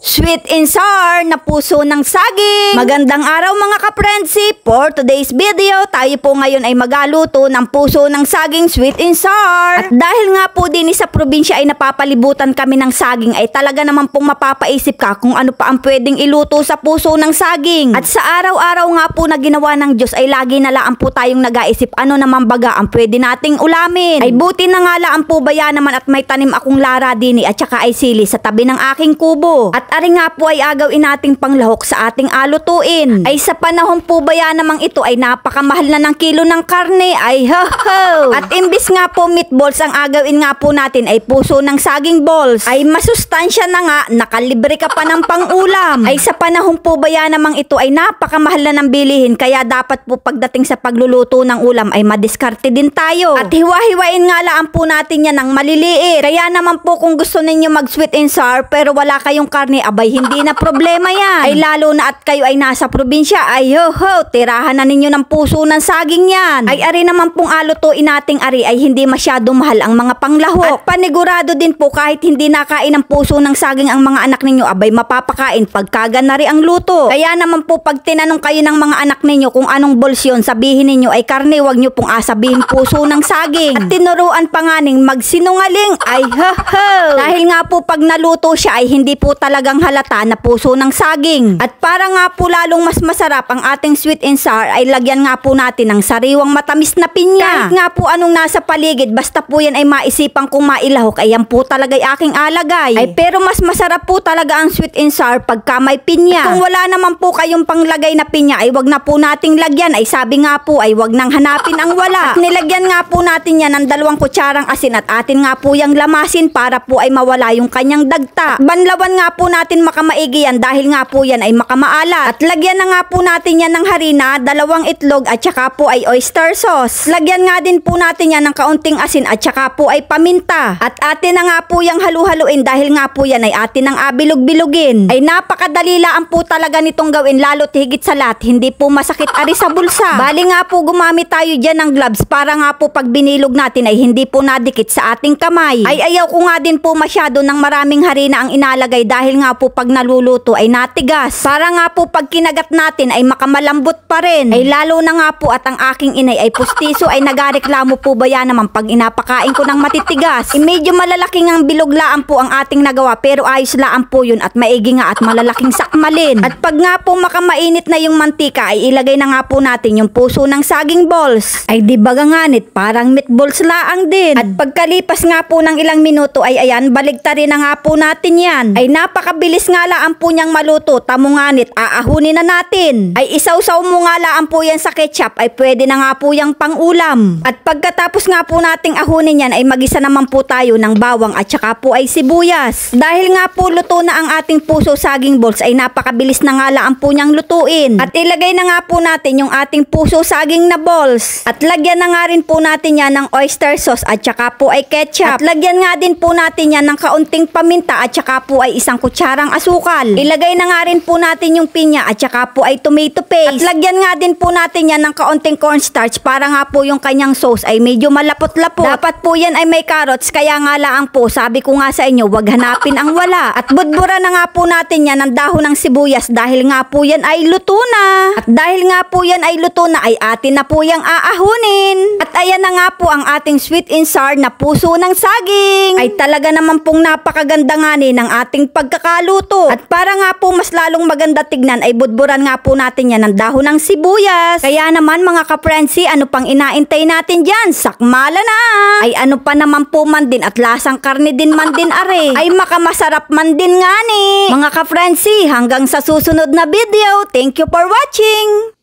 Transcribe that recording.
Sweet and sour na puso ng saging. Magandang araw mga ka-Frenzy. For today's video, tayo po ngayon ay magaluto ng puso ng saging sweet and sour. At dahil nga po din sa probinsya ay napapalibutan kami ng saging, ay talaga naman pong mapapaisip ka kung ano pa ang pwedeng iluto sa puso ng saging. At sa araw-araw nga po na ginawa ng Diyos ay lagi na laan po tayong nag-aisip ano naman baga ang pwede nating ulamin. Ay buti na nga laan po baya naman at may tanim akong lara dini at saka ay sili sa tabi ng aking kubo. At ari nga po ay agawin nating panglahok sa ating alutuin. Ay sa panahon po baya namang ito ay napakamahal na ng kilo ng karne. Ay ho ho! At imbis nga po meatballs ang agawin nga po natin ay puso ng saging balls. Ay masustansya na nga, nakalibre ka pa ng pangulam. Ay sa panahon po baya namang ito ay napakamahal na ng bilihin, kaya dapat po pagdating sa pagluluto ng ulam ay madiskarte din tayo. At hiwa-hiwain nga laan po natin yan ng maliliit. Kaya naman po kung gusto ninyo mag sweet and sour pero wala kayong karne, abay hindi na problema yan. Ay lalo na at kayo ay nasa probinsya, ay ho ho, tirahan na ninyo ng puso ng saging yan. Ay ari naman pong alutuin nating ari ay hindi masyadong mahal ang mga panglahok. At panigurado din po kahit hindi nakain ng puso ng saging ang mga anak ninyo, abay mapapakain pagkaganari ang luto. Kaya naman po pag tinanong kayo ng mga anak ninyo kung anong balls yun, sabihin ninyo ay karne, wag nyo pong asabihin puso ng saging. At tinuruan pa nga ning magsinungaling, ay ho ho. Dahil nga po pag naluto siya ay hindi po talagang halata na puso ng saging. At para nga po lalong mas masarap ang ating sweet and sour ay lagyan nga po natin ng sariwang matamis na pinya. Kahit nga po anong nasa paligid, basta po yan ay maisipan kung mailahok, ay yan po talaga ay aking alagay. Ay pero mas masarap po talaga ang sweet and sour pagka may pinya. At kung wala naman po kayong panglagay na pinya ay wag na po nating lagyan. Ay sabi nga po ay wag nang hanapin ang wala. At nilagyan nga po natin yan ng 2 kutsarang asin at atin nga po yung lamasin para po ay mawala yung kanyang dagta. At banlawan nga po natin maigi yan dahil nga po yan ay makamaalat. At lagyan na nga po natin yan ng harina, 2 itlog at saka po ay oyster sauce. Lagyan nga din po natin yan ng kaunting asin at saka po ay paminta. At atin na nga po yung halu-haluin dahil nga po yan ay atin ang abilog-bilugin. Ay napakadali lang po talaga nitong gawin, lalo't higit sa lahat hindi po masakit ari sa bulsa. Bali nga po gumamit tayo dyan ng gloves para nga po pag binilog natin ay hindi po nadikit sa ating kamay. Ay ayaw ko nga din po masyado ng maraming harina ang inalagay dahil nga po pag naluluto ay natigas. Para nga po pag kinagat natin ay makamalambot pa rin. Ay lalo na nga po at ang aking inay ay pustiso ay nagareklamo po baya naman pag inapakain ko ng matitigas. Medyo malalaking ang biloglaan po ang ating nagawa pero ayos laan po yun at maigi nga at malalaking sakmalin. At pag nga po makamainit na yung mantika ay ilagay na nga po natin yung puso ng saging balls. Ay di baga nganit parang meatballs laang din. At pagkalipas nga po ng ilang minuto ay ayan, baligtarin na nga po natin yan. Ay napakabilis nga laan po niyang maluto, tamo nganit aahunin na natin. Ay isawsaw mo nga laan po yan sa ketchup, ay pwede na nga po yung pangulam. At pagkatapos nga po nating ahunin yan ay magisa naman po tayo ng bawang at saka po ay sibuyas. Dahil nga po luto na ang ating puso saging balls ay napakabilis na nga laan po niyang lutuin. At ilagay na nga po natin yung ating puso saging na balls. At lagyan na nga rin po natin yan ng oyster sauce at saka po ay ketchup. At lagyan nga din po natin yan ng kaunting paminta at saka po ay 1 kutsarang asukal. Ilagay na nga rin po natin yung pinya at saka po ay tomato paste. At lagyan nga din po natin yan ng kaunting cornstarch para nga po yung kanyang sauce ay medyo malapot-lapot. Dapat po yan ay may carrots, kaya nga laang po sabi ko nga sa inyo wag hanapin ang wala. At budbura na nga po natin yan ng dahon ng sibuyas dahil nga po yan ay luto na. At dahil nga po yan ay luto na ay atin na po yung aahunin. At ayan na nga po ang ating sweet and sour na puso ng saging. Ay talaga naman pong napakaganda nga ni ng ating pagkakaluto. At para nga po mas lalong maganda tignan ay budburan nga po natin yan ng dahon ng sibuyas. Kaya naman mga ka-Frenzy, ano pang inaintay natin dyan? Sakmala na! Ay ano pa naman po man din at lasang karne din man din are. Ay makamasarap man din nga ni. Mga ka-Frenzy, hanggang sa susunod na video. Thank you for watching!